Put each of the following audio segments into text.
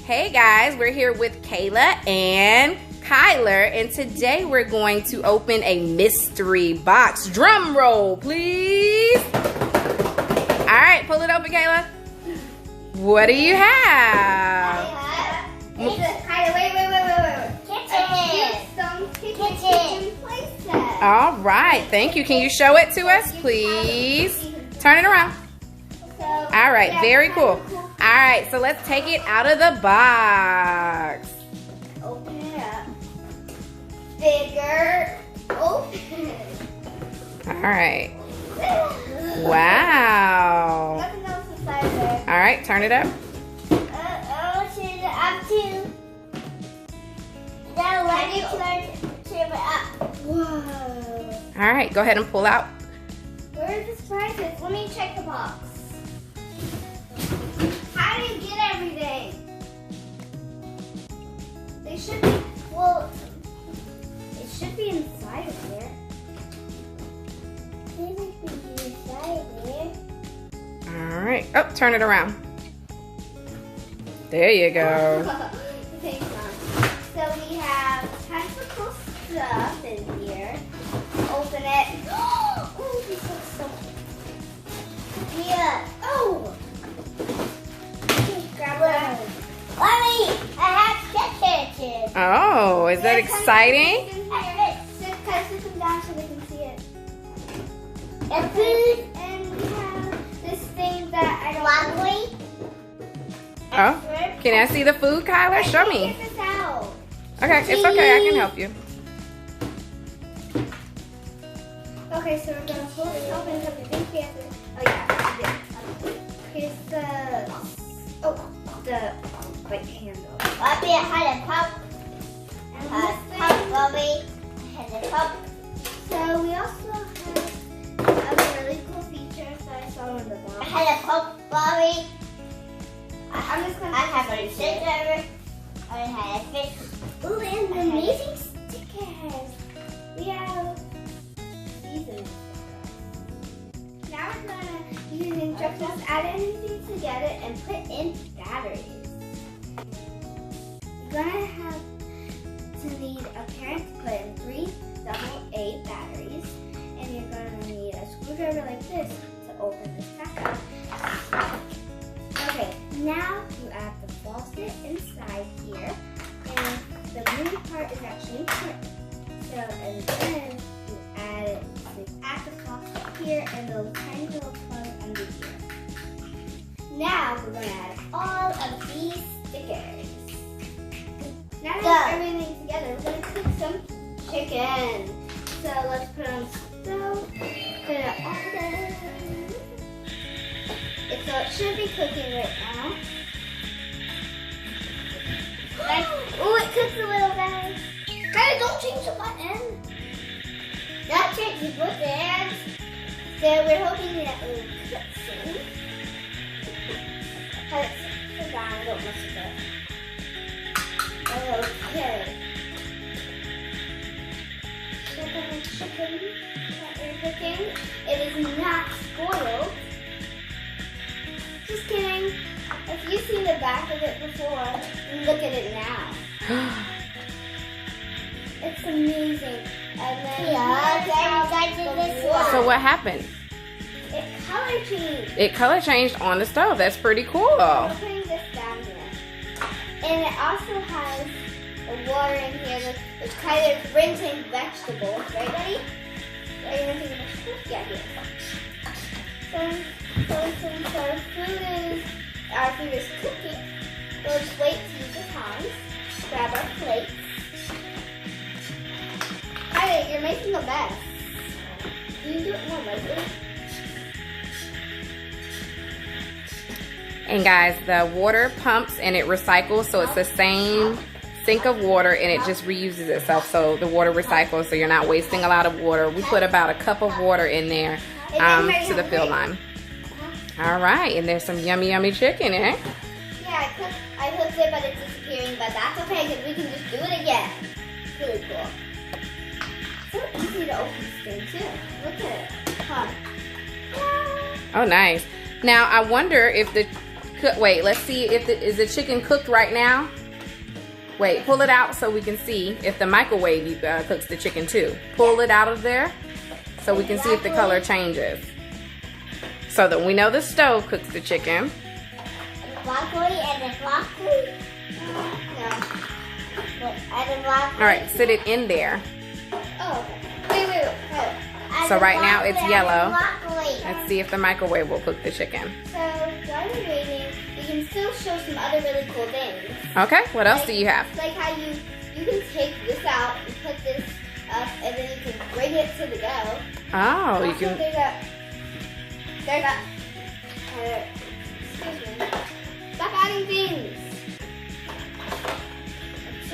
Hey guys, we're here with Kayla and Kyler, and today we're going to open a mystery box. Drum roll, please. All right, pull it open, Kayla. What do you have? Kyler, wait. Kitchen playset. All right, thank you. Can you show it to us, please? Turn it around. All right, very cool. All right, so let's take it out of the box. Open it up. Bigger. Open it. All right. Wow. Nothing else inside there. All right, turn it up. I'll turn it up too. Now let me turn it up. Whoa. All right, go ahead and pull out. Where are the surprises? Let me check the box. How do you get everything? They should be, well, it should be inside of there. They might be inside of there. All right. Oh, turn it around. There you go. Thanks, Mom. So we have tons of cool stuff in here. Open it. Oh, this looks so cool. Yeah. Oh! Grab that. Mommy, I have chicken. Oh, is that exciting? Sit them down so they can see it. And food. And we have this thing that I don't like. Oh, can I see the food, Kyler? Show me. Get this out. Okay, it's okay. I can help you. Okay, so we're gonna pull this open because I think we have to. Oh yeah, here's the white handle. Bobby, I had a pop. Bobby, I had a pop. So we also have a really cool feature that I saw in the box. I had a pop, Bobby. I'm just gonna. I have a sticker. I had a fish. Ooh, and amazing stickers. We have. Now we're going to use instructions, add anything together, and put in batteries. You're going to have to need a parent to put in 3 AA batteries, and you're going to need a screwdriver like this to open this pack up. Okay, now you add the faucet inside here, and the blue part is actually important. So, and then you add it. Add the faucet here and those tiny little plugs under here. Now we're going to add all of these stickers. Now that everything's together, we're going to cook some chicken. So let's put it on the stove. Put it all together. So it should be cooking right now. Oh, it cooks a little, guys. Guys, don't change the button. Not change the button. So we're hoping that it will cook soon. Put it down, don't mess with it. Okay. Chicken that we're cooking. It is not spoiled. Just kidding. If you've seen the back of it before, look at it now. It's amazing. And then So what happened? It color changed. It color changed on the stove. That's pretty cool. We're putting this down here. And it also has the water in here that's kind of rinsing vegetables. Right, Daddy? Are you rinsing the vegetables? Yeah, here. So since our food is cooking, we'll just wait to use the tongs. Grab our plates. Kylie, you're making the best. You do it more lightly. And guys, the water pumps and it recycles, so it's the same sink of water and it just reuses itself. So the water recycles, so you're not wasting a lot of water. We put about a cup of water in there to the fill line. All right, and there's some yummy, yummy chicken, eh? Yeah, I cooked it, but it's disappearing, but that's okay because we can just do it again. It's really cool. So easy to open this thing too. Look at it. Huh. Oh, nice. Now, I wonder if the cook. Wait, let's see if is the chicken cooked right now. Wait, pull it out so we can see if the microwave cooks the chicken too. Pull it out of there so we can see if the color changes. So that we know the stove cooks the chicken. Broccoli and the broccoli. All right, sit it in there. Oh, wait. So right now it's yellow. Let's see if the microwave will cook the chicken. So while we're waiting, we can still show some other really cool things. Okay, what else do you have? Like how you can take this out and put this up, and then you can bring it to the go. Oh, you Also, can. There's a. Excuse me. Stop adding things.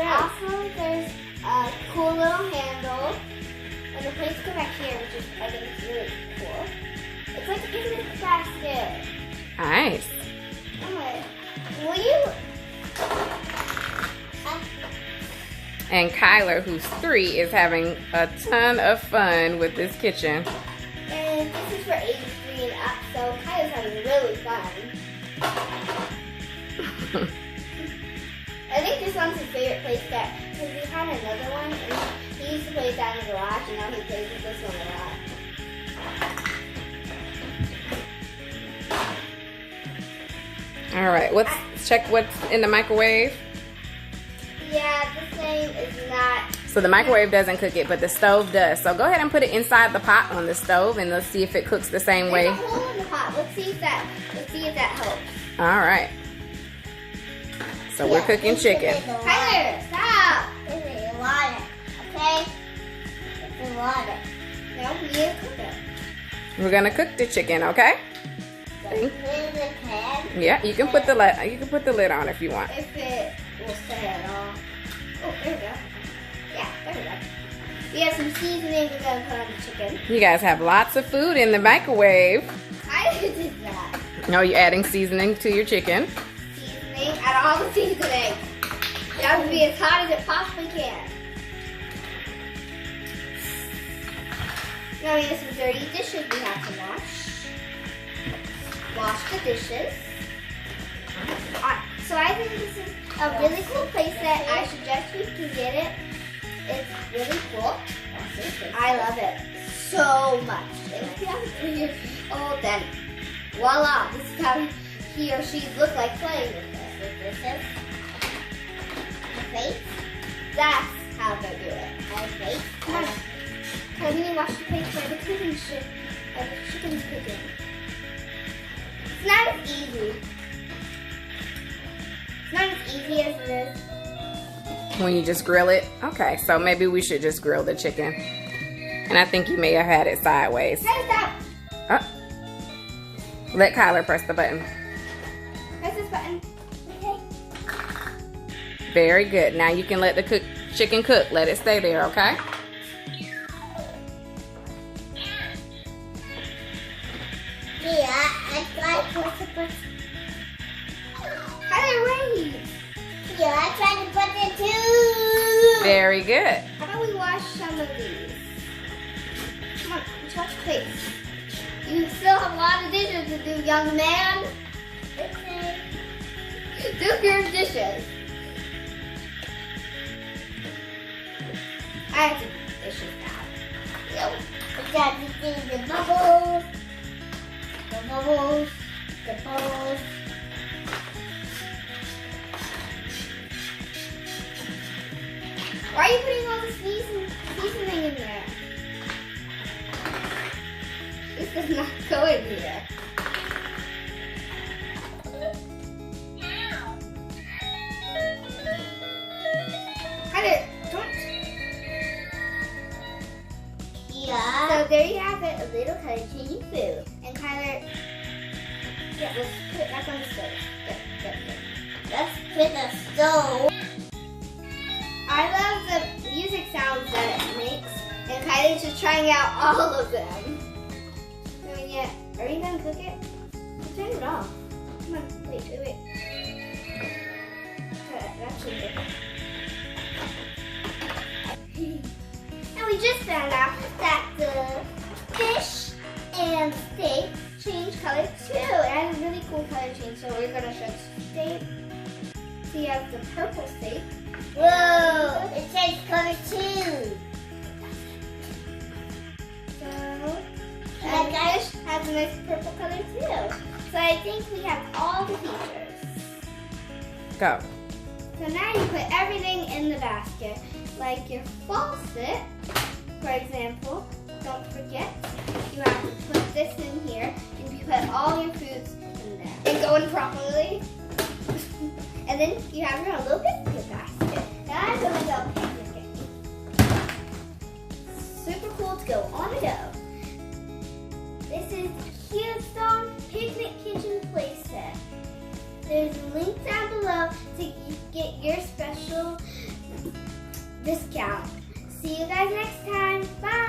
Also, there's a cool little handle. And the plates go back here, which is, I think, is really cool. It's like a picnic basket. Nice. Okay. Will you? And Kyler, who's 3, is having a ton of fun with this kitchen. And this is for ages 3 and up, so Kyle's having really fun. I think this one's his favorite place set because we had another one and he used to play down in the garage and now he plays with this one a lot. All right, check what's in the microwave. Yeah, this thing is not. So the microwave doesn't cook it, but the stove does. So go ahead and put it inside the pot on the stove, and let's see if it cooks the same way. There's a hole in the pot. Let's see if that helps. All right. So we're cooking chicken. Kyler, stop! This is water, okay? It's water. Now we need to cook it. We're gonna cook the chicken, okay? Yeah, you can put the lid on if you want. If it will stay at all. Oh, there we go. Yeah, there we go. We have some seasoning we're gonna put on the chicken. You guys have lots of food in the microwave. I did that. No, you're adding seasoning to your chicken. Seasoning, add all the seasoning. It has to be as hot as it possibly can. Now we have some dirty dishes we have to wash. Wash the dishes. So I think this is a really cool playset. I suggest you can get it. It's really cool. I love it so much. And if you have a 3-year-old, then voila, this is how he or she look like playing with this. This is face. That's how they do it. And face. Come on. Can we wash the plates for the cooking shit? The chicken's cooking. It's not as easy. It's not as easy as it is. When you just grill it? Okay, so maybe we should just grill the chicken. And I think you may have had it sideways. Hey, stop! Oh. Let Kyler press the button. Press this button. Okay. Very good. Now you can let the chicken cook. Let it stay there, okay? Yeah, I press the button. Kyler, wait! Yeah, I tried to put it too. Very good. How about we wash some of these? Come on, let's wash plates. You still have a lot of dishes to do, young man. Okay. Do your dishes. I have to put the dishes out. Yep. I got to do the bubbles. The bubbles. The bubbles. Why are you putting all this seasoning in there? This does not go in here. Kyler, don't. Yeah. So there you have it, a little Kyler changing food. And Kyler, yeah, let's put it back on the stove. Good. Let's put the stove. I love the music sounds that it makes, and Kylie's just trying out all of them. So yeah, are you gonna cook it? Turn it off. Come on, wait. That's it. And we just found out that the fish and steak change color too. It has a really cool color change, so we're gonna show have the purple sink. Whoa, it says color 2. So, and this has a nice purple color too. So I think we have all the features. Go. So now you put everything in the basket. Like your faucet, for example, don't forget, you have to put this in here and you put all your foods in there. And go in properly. And then you have your little biscuit basket. Now I'm going to go picnicking. Super cool to go on the go. This is Keystone Picnic Kitchen Playset. There's a link down below to get your special discount. See you guys next time. Bye.